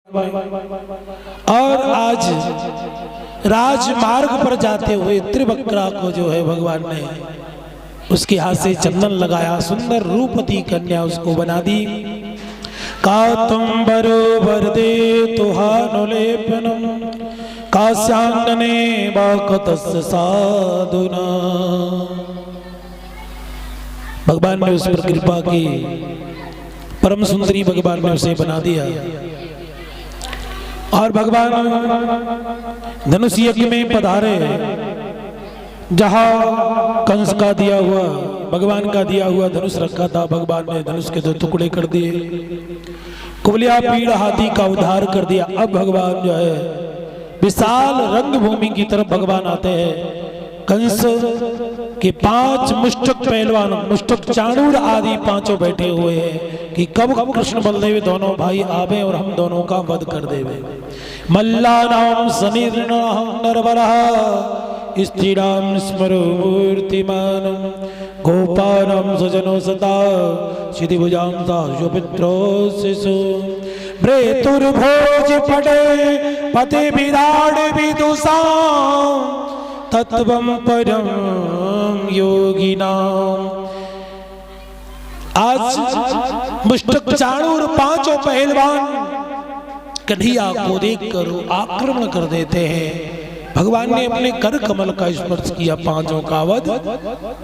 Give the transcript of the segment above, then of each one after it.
और आज राजमार्ग पर जाते हुए त्रिवक्रा को जो है भगवान ने उसके हाथ से चंदन लगाया, सुंदर रूपवती कन्या उसको बना दी। कातंबरो वरदे तुहानुलेपनम कास्यांगने बाकतस्य साधुना। भगवान ने उस पर कृपा की, परम सुंदरी भगवान ने उसे बना दिया। और भगवान धनुष यज्ञ में पधारे, जहां कंस का दिया हुआ, भगवान का दिया हुआ धनुष रखा था, भगवान ने धनुष के 2 टुकड़े कर दिए। कुबलिया पीड़ हाथी का उद्धार कर दिया। अब भगवान जो है विशाल रंगभूमि की तरफ भगवान आते हैं। कंस के 5 मुष्टक पहलवान, मुष्टक चाणूर आदि 5 बैठे हुए हैं कि कब कृष्ण बलदेव दोनों भाई आवे और हम दोनों का वध कर देवे। मल्लानाम सनिर्णाम नरवरः स्त्रीणाम स्मरो मूर्तिमानम गोपानाम सजनो सदा सिद्धिभुजां साशुपित्रो शिशु भ्रेतुर्भोज पटे पते विराड विदुषां तत्वं परम योगिनाम। आज मुष्टक चाणूर 5 पहलवान कन्हैया को देखकर आक्रमण कर देते हैं। भगवान ने अपने कर कमल का स्पर्श किया, 5 का वध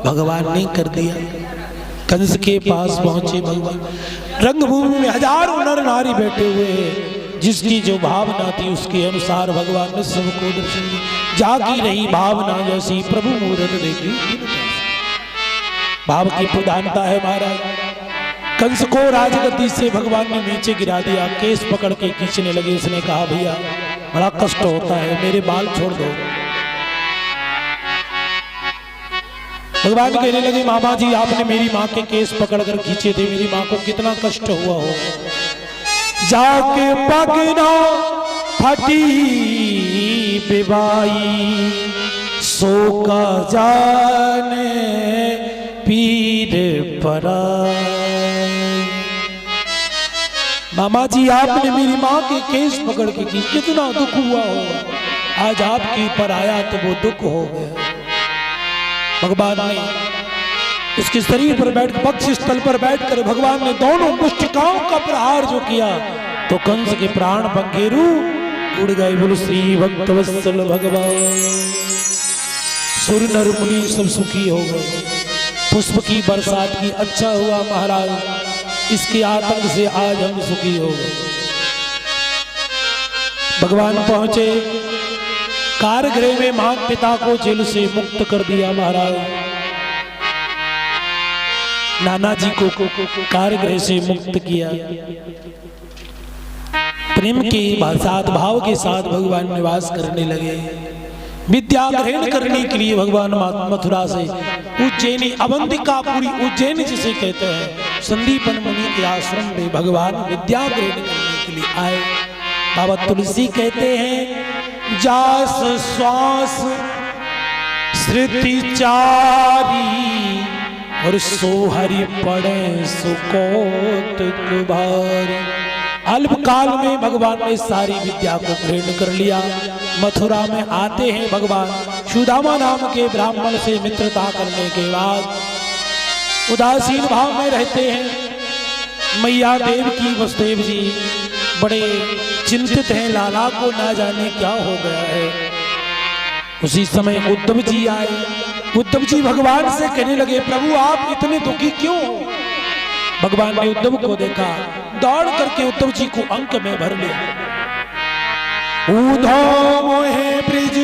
भगवान ने कर दिया। कंस के पास पहुंचे भगवान। रंगभूमि में हजारों नर नारी बैठे हुए हैं, जिसकी जो भावना थी उसके अनुसार भगवान ने सबको दर्शन दिया। जागी रही भावना जैसी प्रभु मूरत देखी। भाव की प्रधानता है महाराज। कंस को राजगद्दी से भगवान ने नीचे गिरा दिया, केस पकड़ के खींचने लगे। उसने कहा भैया बड़ा कष्ट होता है, मेरे बाल छोड़ दो। भगवान कहने लगे मामा जी आपने मेरी माँ के केस पकड़कर खींचे थे, मेरी माँ को कितना कष्ट हुआ हो। जाके पगना फटी पिबाई सो का जाने पीर पराई। मामा जी आपने मेरी माँ के केस पकड़ के की, कितना दुख हुआ होगा। आज आपके ऊपर आया तो वो दुख हो गया। भगवान ने उसके शरीर पर बैठ, पक्ष स्थल पर बैठकर भगवान ने दोनों मुष्टिकाओं का प्रहार जो किया तो कंस के प्राण पंखेरु उड़ गए। बोलो श्री भक्तवत्सल भगवान। सुर नर मुनि सब सुखी हो गए। पुष्प की बरसात की, अच्छा हुआ महाराज, इसके आतंक से आज हम सुखी हो गए। भगवान पहुंचे कारगृह में, मां पिता को जेल से मुक्त कर दिया महाराज। नाना जी को कारगृह से मुक्त किया। प्रेम के साथ, भाव के साथ भगवान निवास करने लगे। विद्या ग्रहण करने के लिए भगवान मथुरा से उज्जैनी, अवंतिका पूरी उज्जैन जिसे कहते हैं, संदीपन मुनि के आश्रम में भगवान विद्या ग्रहण करने के लिए आए। बाबा तुलसी कहते हैं जास श्वास श्रुति चारी और सोहरि पड़े सुकोटक भारी। अल्प काल में भगवान ने सारी विद्या को ग्रहण कर लिया। मथुरा में आते हैं भगवान, सुदामा नाम के ब्राह्मण से मित्रता करने के बाद उदासीन भाव में रहते हैं। मैया देव की वसुदेव जी बड़े चिंतित हैं, लाला को ना जाने क्या हो गया है। उसी समय उद्धव जी आए। उद्धव जी भगवान से कहने लगे प्रभु आप इतने दुखी क्यों हो। भगवान ने उद्धव को देखा, दौड़ करके उद्धव जी को अंक में भर लिया। उद्धव मोहे ब्रिज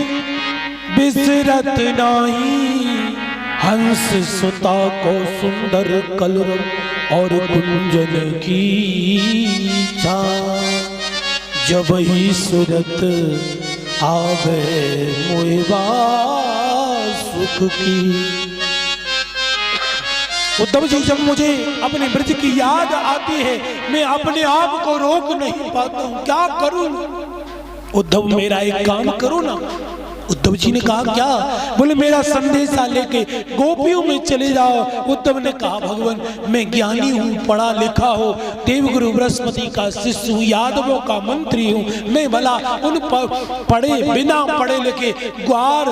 बिसरत नाही, हंस सुता को सुंदर कलरव और कुंजन की छां। जब ही सूरत आवे मोहबा सुख की। उद्धव जी जब मुझे अपने ब्रज की याद आती है, मैं अपने आप को रोक नहीं पाता हूं, क्या करूं। उद्धव मेरा एक काम करो ना, उद्धव जी ने कहा क्या? बोले मेरा संदेशा लेके गोपियों में चले जाओ। उद्धव ने कहा भगवान मैं ज्ञानी हूँ, पढ़ा लिखा हो, देवगुरु बृहस्पति का शिष्य हूँ, यादवों का मंत्री हूँ, मैं भला उन पढ़े बिना पढ़े लिखे ग्वार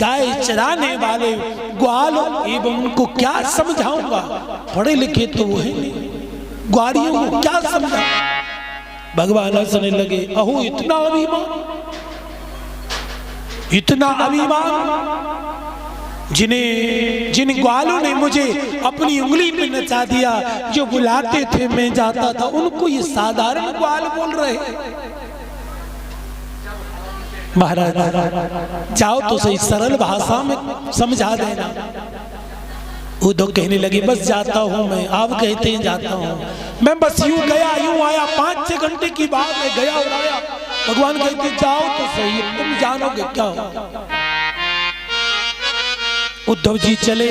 गाय चराने वाले ग्वाल एवं उनको क्या समझाऊंगा? पढ़े लिखे तो वो है नहीं, ग्वारियों को क्या समझा? भगवान हंसने लगे, अहो इतना अभिमान, इतना अभिमान, जिन ग्वालों ने मुझे अपनी उंगली पे नचा दिया, जो बुलाते थे मैं जाता था, उनको ये साधारण ग्वाल बोल रहे। महाराज जाओ तो सही, सरल भाषा में समझा देना। उद्धव कहने लगे बस जाता हूं मैं, आप कहते हैं जाता हूं मैं, बस यूं गया यूं आया, 5-6 घंटे की बात है, गया और आया। भगवान कहते जाओ तो सही, तुम जानोगे क्या हो। उद्धव जी चले,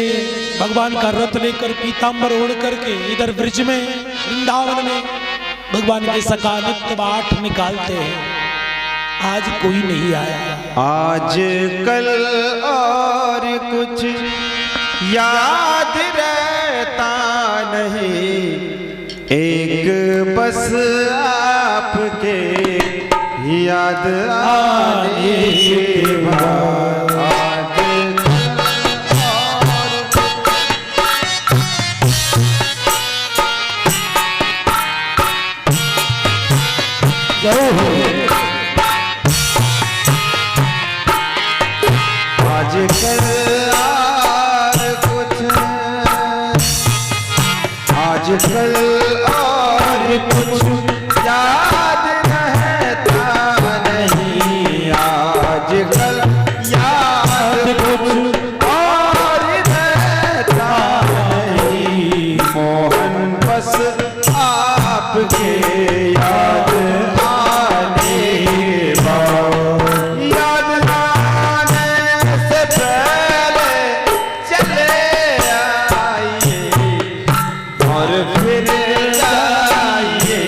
भगवान का रथ लेकर पीतांबर ओढ़ करके इधर ब्रिज में वृंदावन में भगवान के सका नित्य बाट निकालते हैं। आज कोई नहीं आया, आज कल और कुछ याद रहता नहीं, एक बस आपके याद आने के बाद। आजकल और कुछ, आजकल और कुछ याद रहता नहीं, आजकल याद कुछ और रहता नहीं, मोहन बस आपके याद आने बाद। याद आने से पहले चले आइए और फिर जाइए,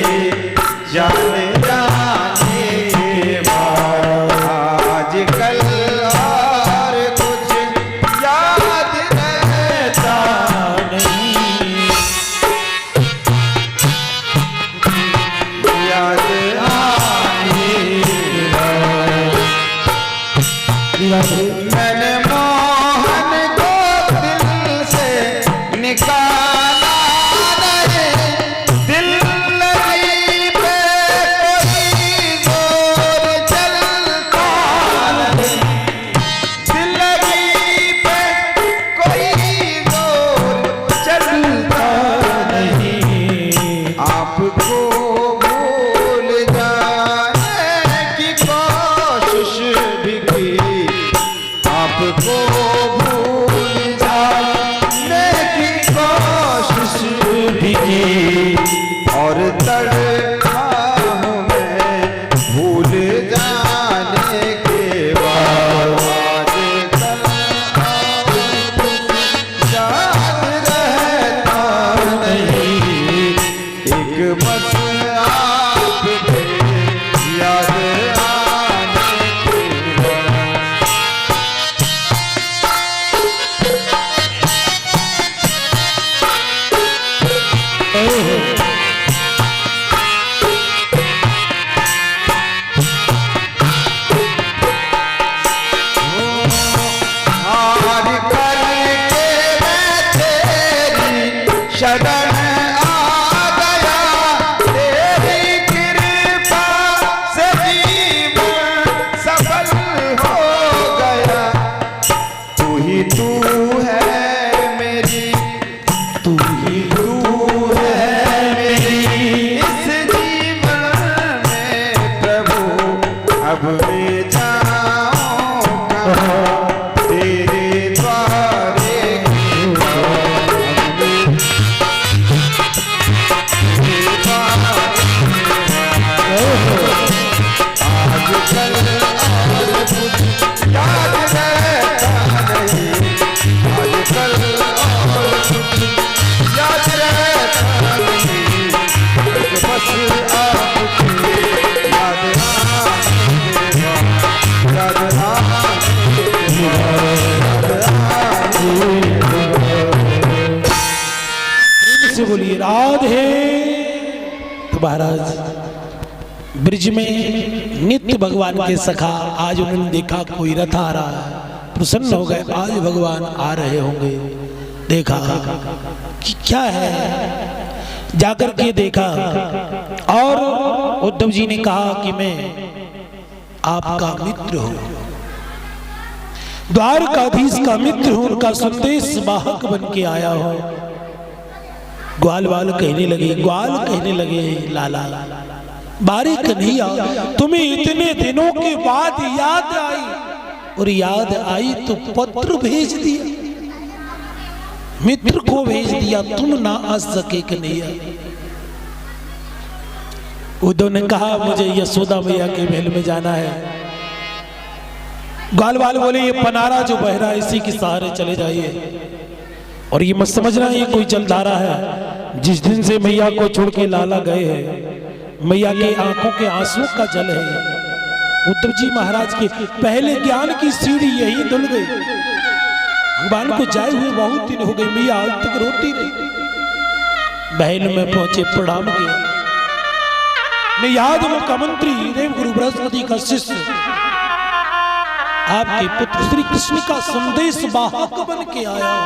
जाने जाने के बाद। आजकल और कुछ याद रहता नहीं, याद मैंने मोहन को दिल से निकाला नहीं, दिल लगी पे कोई जोर चलता नहीं, दिल लगी पे कोई जोर चलता नहीं। आपको भूल जाने की कोशिश भी की, आपको भूल जाने की कोशिश भी की, और तड़पा हूँ मैं भूल जाने के बाद। आजकल याद रहता नहीं, एक बस आपके याद आने के बाद। हार करके मैं तेरी शरण आ गया, तेरी कृपा से जीवन सफल हो गया। तू ही तू है मेरी, तू ही तू है मेरी इस जीवन में प्रभु। अब मैं जाऊं कहाँ तेरे द्वारे की ओर, अब मैं तेरे द्वारे की ओर। आजकल और कुछ याद रहता नहीं, आजकल और कुछ याद रहता नहीं, बस आपके याद आने के बाद। ब्रिज में नित्य भगवान के सखा आज उन्होंने देखा कोई रथ आ रहा है, प्रसन्न हो गए, आज भगवान आ रहे होंगे। देखा कि क्या है, जाकर के देखा और उद्धव जी ने कहा कि मैं आपका मित्र हूं, द्वारकाधीश का मित्र हूं, उनका संदेश वाहक बन के आया हूं। ग्वाल वाल कहने लगे, ग्वाल कहने लगे, लाला बारी कन्हैया तुम्हें इतने दिनों के बाद याद आई, और याद आई तो पत्र भेज दिया, मित्र को भेज दिया, तुम ना आ सके कन्हैया। उद्धव ने कहा मुझे यशोदा मैया के महल में जाना है। ग्वाल वाल बोले ये पनारा जो बह रहा है इसी के सहारे चले जाइए, और ये मत समझना ये कोई जलधारा है, जिस दिन से मैया को छोड़ के लाला गए हैं मैया के आंखों के आंसू का जल है। उद्धव जी महाराज के पहले ज्ञान की सीढ़ी यही धुल गई, भगवान को जाए हुए बहुत दिन हो गए, मैया आज तक रोती नहीं। महल में पहुंचे, प्रणाम किया। मैं याद मुख्यमंत्री देव गुरु बृहस्पति का शिष्य आपके पुत्र श्री कृष्ण का संदेश वाहक बन के आया हूं।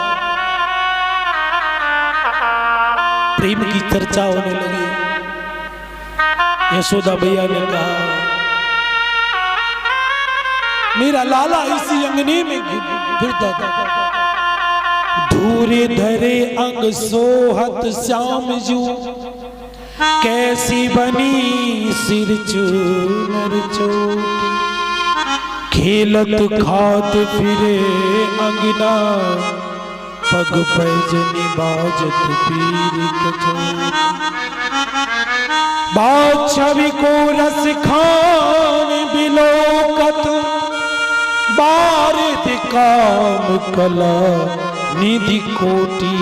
प्रेम की चर्चा होने लगी। यशोदा मैया ने कहा मेरा लाला इसी अंगने में फिरता था, धूरे धरे अंग सोहत श्याम जू, कैसी बनी सिर चूनर चोटी, खेलत खात फिरे अंगना, पग पैजनी बाजत पीर कचोटी, बादशाही को रस खान बिलोकत, बारिद काम कला निधि कोटि,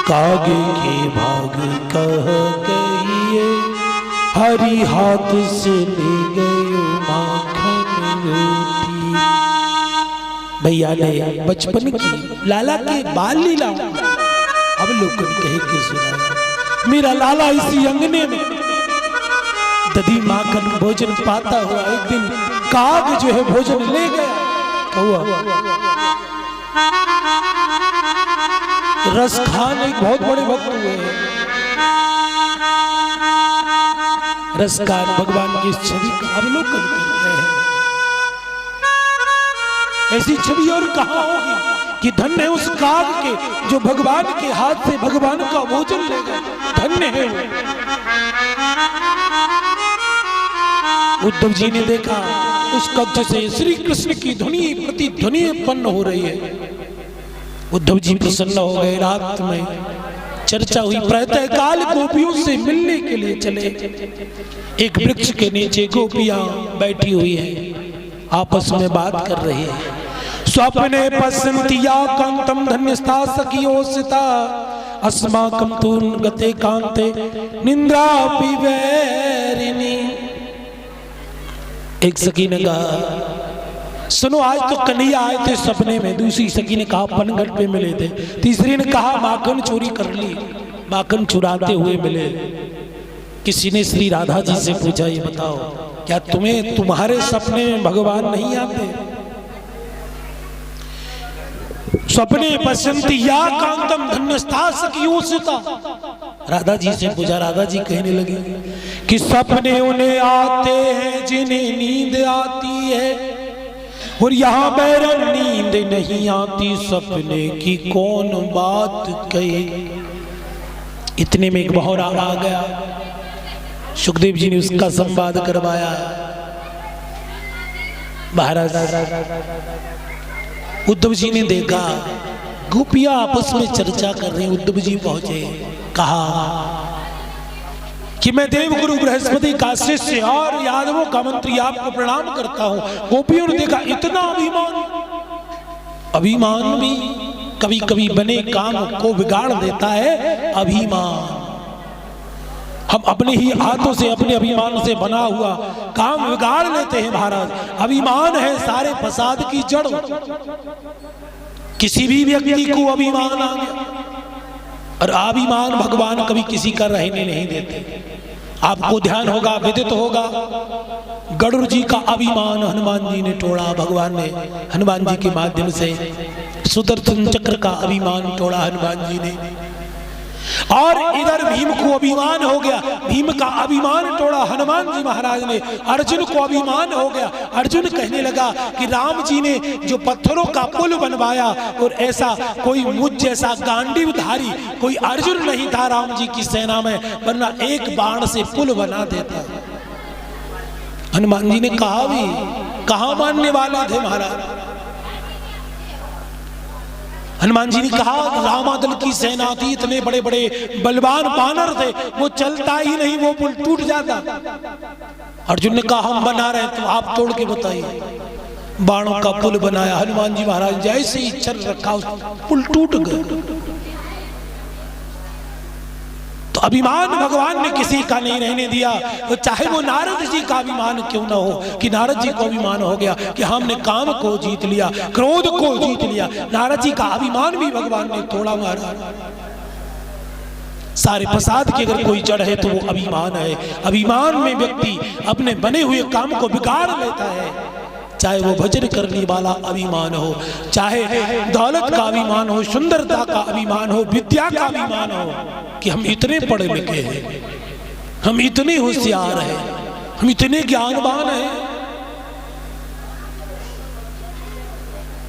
कागे के भाग कह गई, हरि हाथ से ले गए माखन रोटी। भैया ने बचपन की लाला के बाल लीला अब लोगन कहे के सुना, मेरा लाला इसी अंगने में दधी माखन भोजन पाता हुआ एक दिन काग जो है भोजन ले गया। कौआ रस खान एक बहुत बड़े भक्त हुए, रस खान भगवान की छवि का अवलोकन कर रहे हैं। ऐसी छवि और कहां होगी कि धन्य है उस काग के जो भगवान के हाथ से भगवान का भोजन ले गए, धन्य है वो। उद्धव जी ने देखा उस कक्ष से श्री कृष्ण की ध्वनि प्रतिध्वनि उत्पन्न हो रही है। उद्धव जी प्रसन्न हो गए। रात में चर्चा हुई, प्रातः काल गोपियों से मिलने के लिए चले। एक वृक्ष के नीचे गोपियां बैठी हुई हैं, आपस में बात कर रही है। स्वप्ने पसंतिया कांतम धन्यस्ता सखियोसिता, अस्माकं तु गते कांते निंद्रा पिवैरिणी। एक सखी ने कहा सुनो आज तो कन्हैया आए थे सपने में। दूसरी सखी ने कहा पनघट पे मिले थे। तीसरी ने कहा माखन चोरी कर ली, माखन चुराते हुए मिले। किसी ने श्री राधा जी से पूछा ये बताओ क्या तुम्हें तुम्हारे सपने में भगवान नहीं आते? सपने पसंती या कांतम धन्यस्ता सखियोसिता। राधा जी से पूछा, राधा जी कहने लगी कि सपने उन्हें आते हैं जिन्हें नींद आती है, और यहाँ बैरन नींद नहीं आती, सपने की कौन बात कहे। इतने में एक बहुरा आ गया। सुखदेव जी ने उसका संवाद करवाया। महाराज उद्धव जी ने देखा गोपियां आपस में चर्चा कर रही। उद्धव जी पहुंचे, कहा कि मैं देवगुरु बृहस्पति का शिष्य और यादवों का मंत्री आपको प्रणाम करता हूं। गोपियों ने देखा इतना अभिमान, अभिमान भी कभी कभी बने काम को बिगाड़ देता है। अभिमान, हम अपने ही हाथों से अपने अभिमान से बना हुआ काम बिगाड़ लेते हैं। महाराज अभिमान है सारे फसाद की जड़। किसी भी व्यक्ति को अभिमान आ गया, और अभिमान भगवान कभी किसी का रहने नहीं देते। आपको ध्यान होगा, विदित होगा, गरुड़ जी का अभिमान हनुमान जी ने तोड़ा। भगवान ने हनुमान जी के माध्यम से सुदर्शन चक्र का अभिमान तोड़ा हनुमान जी ने। और इधर भीम को अभिमान हो गया, भीम का अभिमान तोड़ा हनुमान जी महाराज ने। अर्जुन को अभिमान हो गया, अर्जुन कहने लगा कि राम जी ने जो पत्थरों का पुल बनवाया, और ऐसा कोई मुझ जैसा गांडीवधारी कोई अर्जुन नहीं था राम जी की सेना में, वरना एक बाण से पुल बना देता। हनुमान जी ने कहा भी, कहां मानने वाले थे महाराज। हनुमान जी ने कहा रामादल की सेना थी, इतने बड़े बड़े बलवान बानर थे, वो चलता ही नहीं, वो पुल टूट जाता। अर्जुन ने कहा हम बना रहे, तो आप तोड़ के बताइए। बाणों का पुल बनाया हनुमान जी महाराज, जैसे ही चल रखा उस पुल टूट गया। तो अभिमान भगवान ने किसी का नहीं रहने दिया, तो चाहे वो नारद जी का अभिमान क्यों ना हो, कि नारद जी को अभिमान हो गया कि हमने काम को जीत लिया, क्रोध को जीत लिया। नारद जी का अभिमान भी भगवान ने तोड़ा मारा। सारे प्रसाद की अगर कोई जड़ है तो वो अभिमान है। अभिमान में व्यक्ति अपने बने हुए काम को बिगाड़ लेता है, चाहे वो भजन करने वाला अभिमान हो, चाहे दौलत का अभिमान हो, सुंदरता का अभिमान हो, विद्या का अभिमान हो, कि हम इतने पढ़े लिखे हैं, हम इतने होशियार हैं, हम इतने ज्ञानवान हैं।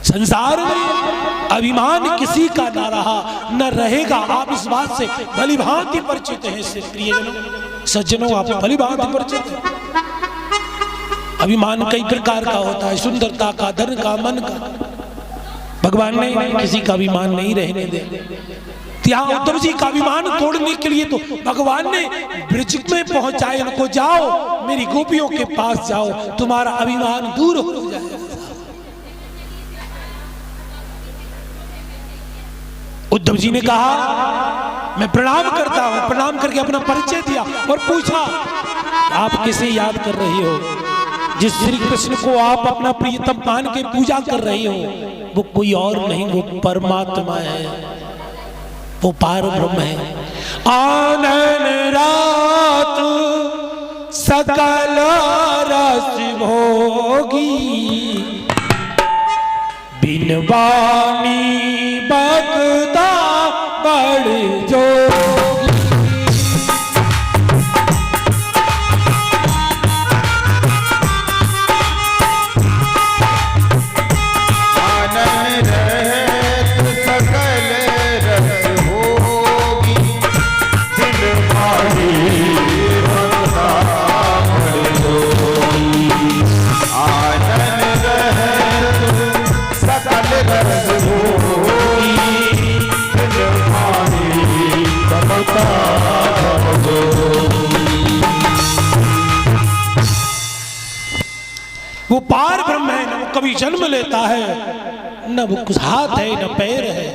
संसार में अभिमान किसी का ना रहा न रहेगा। आप इस बात से भली भांति परिचित हैं प्रियजनों, सज्जनों, आप भली भांति परिचित हैं। अभिमान कई प्रकार का होता है, सुंदरता का, धन का, मन का। भगवान ने किसी का अभिमान नहीं रहने दे। यहाँ उद्धव जी का अभिमान तोड़ने के लिए तो भगवान ने ब्रज में पहुंचाए उनको, जाओ मेरी गोपियों के पास जाओ, तुम्हारा अभिमान दूर हो जाएगा। उद्धव जी ने कहा मैं प्रणाम करता हूं। प्रणाम करके अपना परिचय दिया और पूछा आप किसे याद कर रही हो? जिस श्री कृष्ण को आप अपना प्रियतम मान के पूजा कर रही हो, वो कोई और नहीं, वो परमात्मा है, वो पार ब्रह्म है। आनन रात सकल रस भोगी, बिन वाणी बगदा बड़ जोगी। वो पार ब्रह्म है, न वो कभी जन्म लेता है, न वो कुछ हाथ है न पैर है।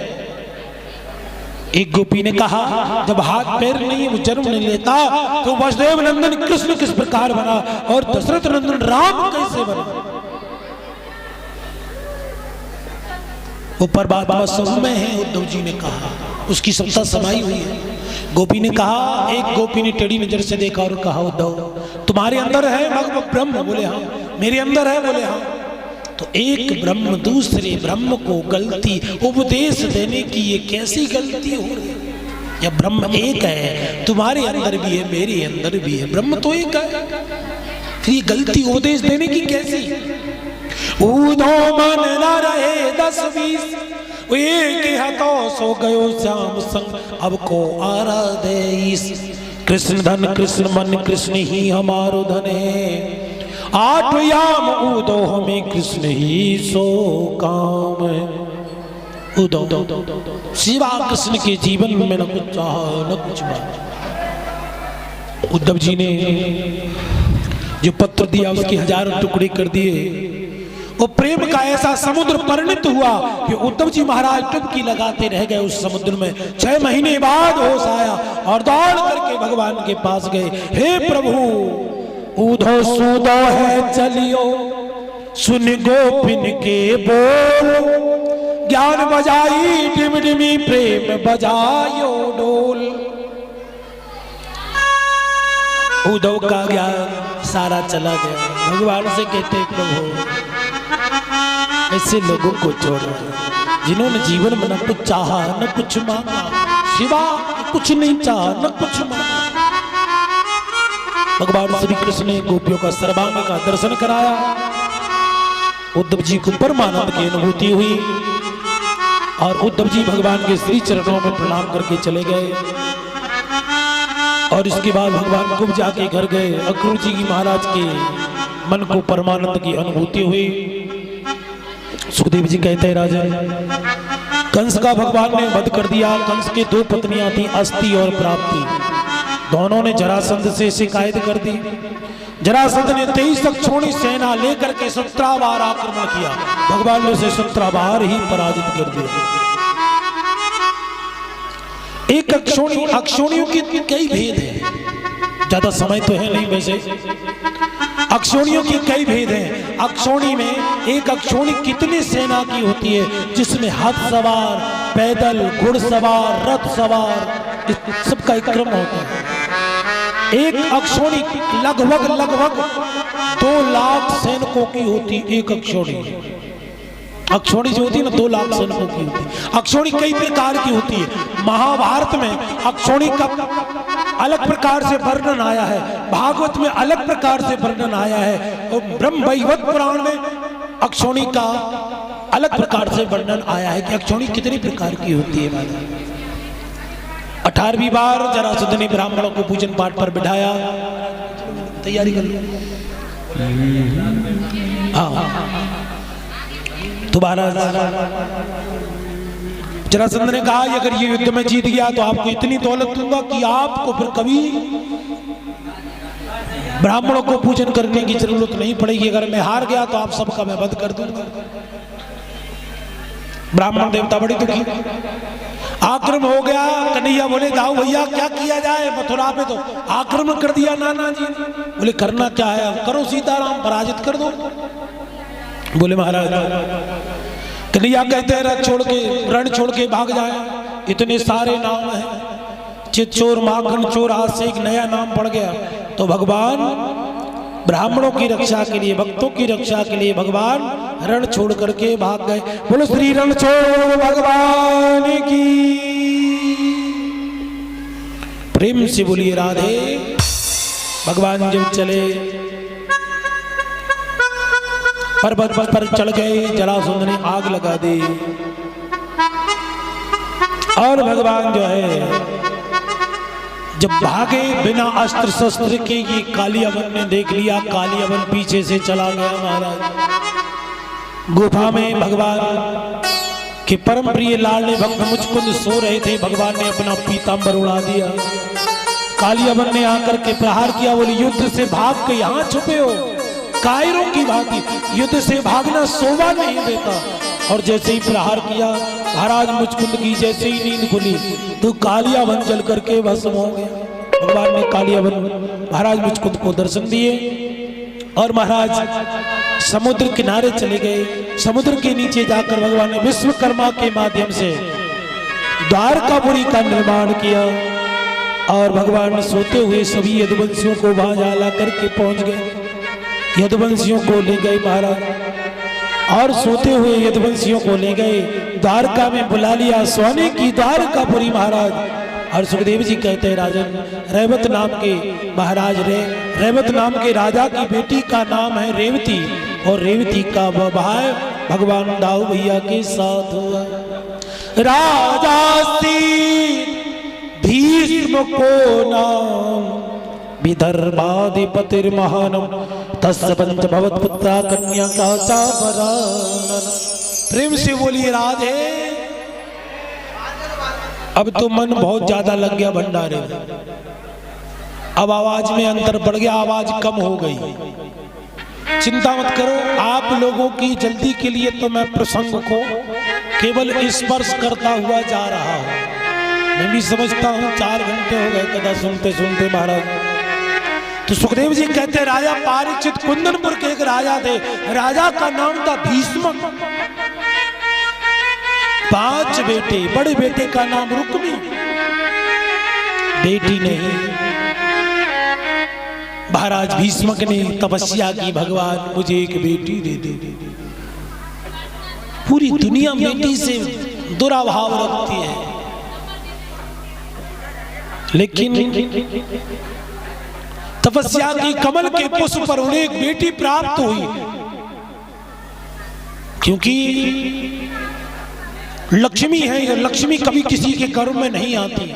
एक गोपी ने कहा जब हाथ पैर नहीं है, वो जन्म नहीं लेता, तो वसुदेव नंदन कृष्ण किस प्रकार बना और दशरथ नंदन राम कैसे बना? वो परमात्मा सब में है, उद्धव जी ने कहा, उसकी सत्ता समाई हुई है। गोपी ने कहा, एक गोपी ने टेढ़ी नजर से देखा और कहा उद्धव तुम्हारे अंदर है भगवत ब्रह्म? बोले हाँ। मेरे अंदर है? बोले हाँ। तो एक ब्रह्म दूसरे ब्रह्म को गलती उपदेश देने की ये कैसी गलती हो रही है? या ब्रह्म एक है, तुम्हारे अंदर भी है, मेरे अंदर भी है, ब्रह्म तो एक है, फिर ये गलती उपदेश देने की कैसी? ऊधो मन न रहे 10-20, एक हाथों सो गयो श्याम संग, अब को आराधे ईस। कृष्ण धन कृष्ण मन, कृष्ण ही हमारो धन है, 8 याम ऊधो हमें कृष्ण ही सो काम है। ऊधो शिवा कृष्ण के जीवन में न कुछ चाहा न कुछ मांगा। उद्धव जी ने जो पत्र दिया उसके 1000 टुकड़े कर दिए। वो प्रेम का ऐसा समुद्र परिणत हुआ कि उद्धव जी महाराज डुबकी लगाते रह गए उस समुद्र में। 6 महीने बाद होश आया और दौड़ करके भगवान के पास गए। हे प्रभु, ऊधो सूदो है चलियो, सुन गोपिन के बोल, ज्ञान बजाई डिमडिमी प्रेम बजायो डोल। उद्धव का ज्ञान सारा चला गया। भगवान से कहते प्रभु ऐसे लोगों को छोड़ो जिन्होंने जीवन में न कुछ चाहा न कुछ मांगा, सिवा कुछ नहीं चाहा न कुछ मांगा। भगवान श्री कृष्ण ने गोपियों का सर्वांग का दर्शन कराया। उद्धव जी को परमानंद की अनुभूति हुई और उद्धव जी भगवान के श्री चरणों में प्रणाम करके चले गए। और इसके बाद भगवान को जाके घर गए। अक्रूर जी की महाराज के मन को परमानंद की अनुभूति हुई। सुखदेव जी कहते हैं राजा कंस का भगवान ने वध कर दिया। कंस के दो पत्नियां थी, अस्ति और प्राप्ति। दोनों ने जरासंध से शिकायत कर दी। जरासंध ने 23 अक्षौणी सेना लेकर के 17 बार आक्रमण किया। भगवान ने उसे 17 बार ही पराजित कर दिया। एक अक्षौणियों के कई भेद हैं, ज्यादा समय तो है नहीं वैसे। अक्षौणियों के कई भेद हैं। अक्षौणी में एक अक्षौणी कितनी सेना की होती है, जिसमें हाथ सवार, पैदल, घुड़सवार, रथ सवार, सबका एक क्रम होता है। एक अक्षौणी लगभग 2 लाख सैनिकों की होती। एक अक्षौणी जो होती है ना 2 लाख सैनिकों की होती है। अक्षौणी कई प्रकार की होती है। महाभारत में अक्षौणी का अलग प्रकार से वर्णन आया है, भागवत में अलग प्रकार से वर्णन आया है और ब्रह्म वैवर्त पुराण में अक्षौणी का अलग प्रकार से वर्णन आया है कि अक्षौणी कितनी प्रकार की होती है। 18वीं बार जरासंध ने ब्राह्मणों को पूजन पाठ पर बिठाया। तैयारी कर लो। हाँ दोबारा जरासंध ने कहा अगर ये युद्ध में जीत गया तो आपको इतनी दौलत दूंगा कि आपको फिर कभी ब्राह्मणों को पूजन करने की जरूरत नहीं पड़ेगी। अगर मैं हार गया तो आप सबका मैं वध कर दूंगा। ब्राह्मण देवता बड़ी दुखी। आक्रमण हो गया। कन्हैया बोले जाओ भैया क्या किया जाए, मथुरा पे तो आक्रमण कर दिया नाना जी। बोले करना क्या है, करो सीताराम पराजित कर दो। बोले महाराज कन्हैया कहते हैं रण छोड़ के भाग जाए। इतने सारे नाम हैं, चितचोर, माखन चोर, आज से एक नया नाम पड़ गया। तो भगवान ब्राह्मणों की रक्षा के लिए, भक्तों की रक्षा के लिए भगवान रण छोड़ करके भाग गए। बोलो श्री रण छोड़ भगवान की। प्रेम से बोलिए राधे। भगवान जब चले पर्वत पर चढ़ गए। जरासंध ने आग लगा दी और भगवान जो है जब भागे बिना अस्त्र शस्त्र के, ये कालियावन ने देख लिया। कालियावन पीछे से चला गया। महाराज गुफा में भगवान के परम प्रिय लाडले भक्त मुचकुंद सो रहे थे। भगवान ने अपना पीतांबर उड़ा दिया। कालियावन ने आकर के प्रहार किया। बोले युद्ध से भाग के यहाँ छुपे हो, कायरों की भांति। युद्ध से भागना शोभा नहीं देता। और जैसे ही प्रहार किया महाराज मुचकुंद की जैसे ही नींद खुली तो कालियावन जल करके भस्म हो गया। भगवान ने कालियावन महाराज मुचकुंद को दर्शन दिए और महाराज समुद्र किनारे चले गए। समुद्र के नीचे जाकर भगवान ने विश्वकर्मा के माध्यम से द्वारकापुरी का निर्माण किया और भगवान सोते हुए सभी यदुवंशियों को वहां ला करके पहुंच गए। यदुवंशियों को ले गए महाराज और सोते हुए यदुवंशियों को ले गए। द्वारका में बुला लिया, सोने की द्वारकापुरी महाराज। और सुखदेव जी कहते हैं राजन रेवत नाम के महाराज रेवत नाम के राजा की बेटी का नाम है रेवती और रेवती का विवाह भगवान दाऊ भैया के साथ हुआ। राजा भीष्म को नाम विदर्भाधिपतिर्महानम तस्य पंच भवत पुत्रा कन्या का चावरानन। प्रेम से बोलिए राधे। अब तो मन बहुत ज्यादा लग गया भंडारे में। अब आवाज में अंतर बढ़ गया, आवाज कम हो गई। चिंता मत करो, आप लोगों की जल्दी के लिए तो मैं प्रसंग को केवल स्पर्श करता हुआ जा रहा हूं। मैं भी समझता हूं 4 घंटे हो गए कदा सुनते सुनते महाराज। तो सुखदेव जी कहते राजा पारीक्षित कुंदनपुर के एक राजा थे। राजा का नाम था भीष्म। 5 बेटे, बड़े बेटे का नाम रुक्मी, बेटी नहीं। महाराज भीष्मक ने तपस्या की, भगवान मुझे एक बेटी दे दे। पूरी दुनिया बेटी से दुराभाव रखती है, लेकिन तपस्या की कमल के पुष्प पर उन्हें एक बेटी प्राप्त हुई, क्योंकि लक्ष्मी है। ये लक्ष्मी कभी किसी के घर में नहीं आती।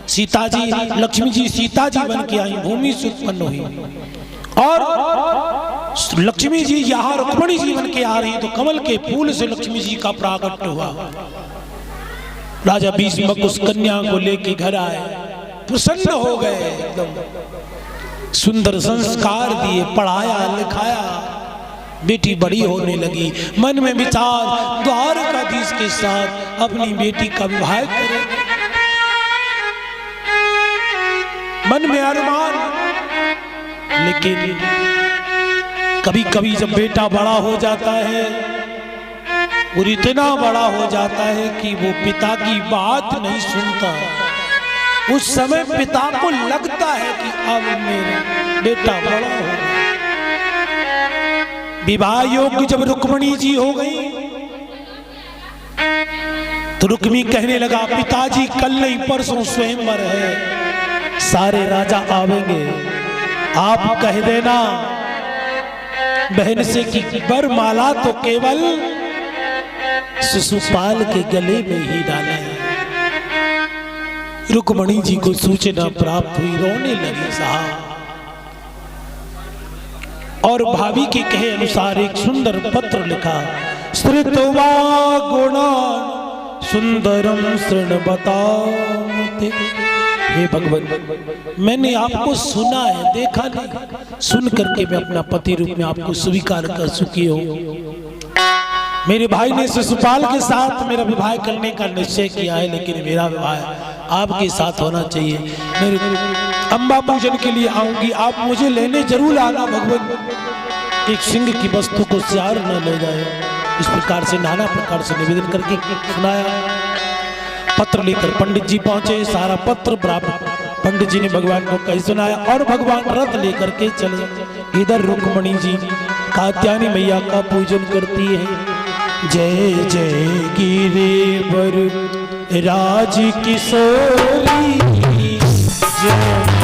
सीता जी, लक्ष्मी जी सीता जी बन के आई, भूमि से उत्पन्न हुई, और लक्ष्मी जी यहाँ रुक्मिणी जी बन के आ रही, तो कमल के फूल से लक्ष्मी जी का प्राकट हुआ। राजा भीष्मक उस कन्या को लेके घर आए, प्रसन्न हो गए, एकदम सुंदर संस्कार दिए, पढ़ाया लिखाया, बेटी बड़ी होने लगी। मन में विचार द्वारकाधीश के साथ अपनी बेटी का विवाह करे, मन में अरमान। लेकिन कभी कभी जब बेटा बड़ा हो जाता है, और इतना बड़ा हो जाता है कि वो पिता की बात नहीं सुनता, उस समय पिता को लगता है कि अब मेरा बेटा बड़ा हो गया। विवाह योग्य जब रुक्मिणी जी हो गई, तो रुक्मी कहने लगा, पिताजी कल नहीं परसों स्वयंवर है, सारे राजा आवेंगे, आप कह देना बहन से कि वरमाला तो केवल शिशुपाल के गले में ही डाला है। रुक्मिणी जी को सूचना प्राप्त हुई, रोने लगी साहब, और भाभी के कहे अनुसार एक सुंदर पत्र लिखा, स्त्रीत्वा गुणा सुंदरम शृण्वतामते। हे भगवान, मैंने आपको सुना है, देखा नहीं, सुन करके मैं अपना पति रूप में आपको स्वीकार कर चुकी हूँ। मेरे भाई ने शिशुपाल के साथ मेरा विवाह करने का निश्चय किया है, लेकिन मेरा विवाह आपके साथ होना चाहिए। मेरे अम्बा पूजन के लिए आऊंगी, आप मुझे लेने जरूर आना। भगवान एक सिंह की वस्तु को सियार न ले जाए, इस प्रकार से नाना प्रकार से निवेदन करके सुनाया। पत्र लेकर पंडित जी पहुंचे, सारा पत्र प्राप्त, पंडित जी ने भगवान को कही सुनाया, और भगवान रथ लेकर के चले। इधर रुक्मिणी जी कात्यायनी मैया का पूजन करती है। जय जय गिरिवर राज किशोरी, जय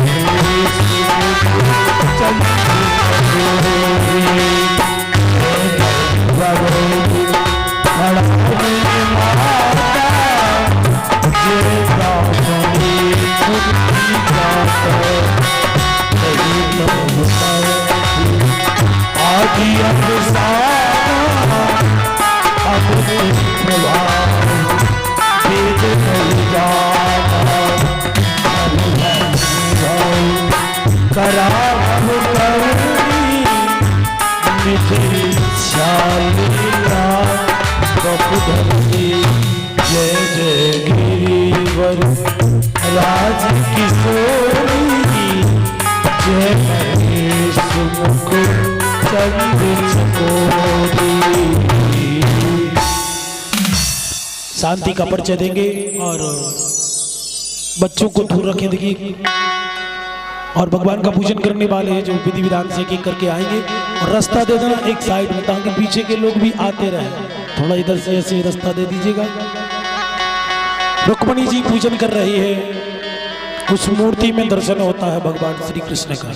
जय जय गिरिवर राज किशोरी, जय महेश मुख चंद्र चकोरी। शांति का परिचय देंगे और बच्चों को दूर रखें। देखिए, और भगवान का पूजन करने वाले हैं जो विधि विधान से एक करके आएंगे, और रास्ता दे देना एक साइड में, ताकि पीछे के लोग भी आते रहे। थोड़ा इधर से ऐसे रास्ता दे दीजिएगा। रुक्मिणी जी पूजन कर रही है, उस मूर्ति में दर्शन होता है भगवान श्री कृष्ण का।